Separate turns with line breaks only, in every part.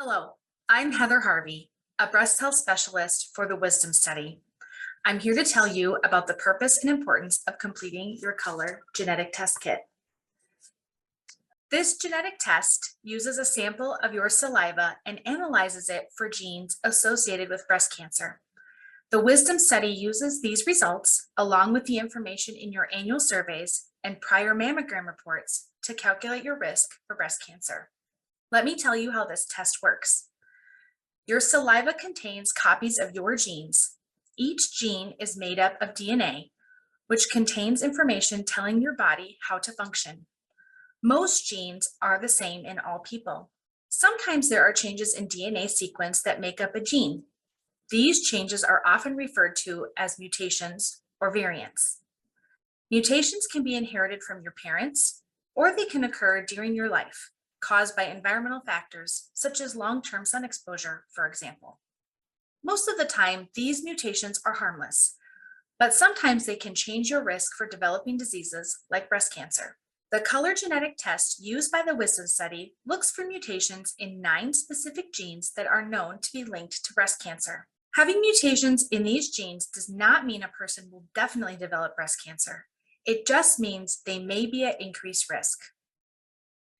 Hello, I'm Heather Harvey, a breast health specialist for the Wisdom Study. I'm here to tell you about the purpose and importance of completing your color genetic test kit. This genetic test uses a sample of your saliva and analyzes it for genes associated with breast cancer. The Wisdom Study uses these results, along with the information in your annual surveys and prior mammogram reports, to calculate your risk for breast cancer. Let me tell you how this test works. Your saliva contains copies of your genes. Each gene is made up of DNA, which contains information telling your body how to function. Most genes are the same in all people. Sometimes there are changes in DNA sequence that make up a gene. These changes are often referred to as mutations or variants. Mutations can be inherited from your parents, or they can occur during your life, caused by environmental factors such as long-term sun exposure, for example. Most of the time, these mutations are harmless, but sometimes they can change your risk for developing diseases like breast cancer. The color genetic test used by the Wisdom Study looks for mutations in 9 specific genes that are known to be linked to breast cancer. Having mutations in these genes does not mean a person will definitely develop breast cancer. It just means they may be at increased risk.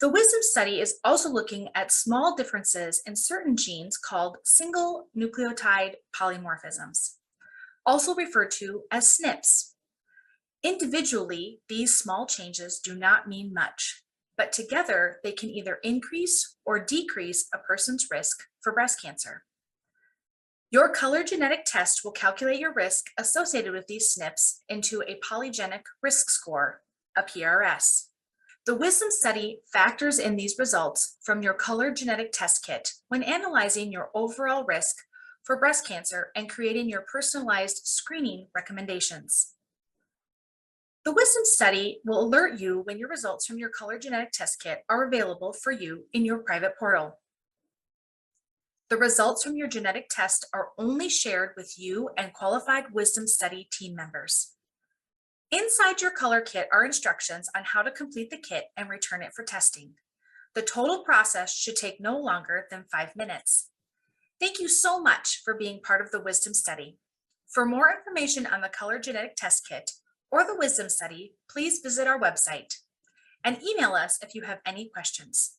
The Wisdom Study is also looking at small differences in certain genes called single nucleotide polymorphisms, also referred to as SNPs. Individually, these small changes do not mean much, but together they can either increase or decrease a person's risk for breast cancer. Your color genetic test will calculate your risk associated with these SNPs into a polygenic risk score, a PRS. The Wisdom Study factors in these results from your color genetic test kit when analyzing your overall risk for breast cancer and creating your personalized screening recommendations. The Wisdom Study will alert you when your results from your color genetic test kit are available for you in your private portal. The results from your genetic test are only shared with you and qualified Wisdom Study team members. Inside your color kit are instructions on how to complete the kit and return it for testing. The total process should take no longer than 5 minutes. Thank you so much for being part of the Wisdom Study. For more information on the color genetic test kit or the Wisdom Study, please visit our website and email us if you have any questions.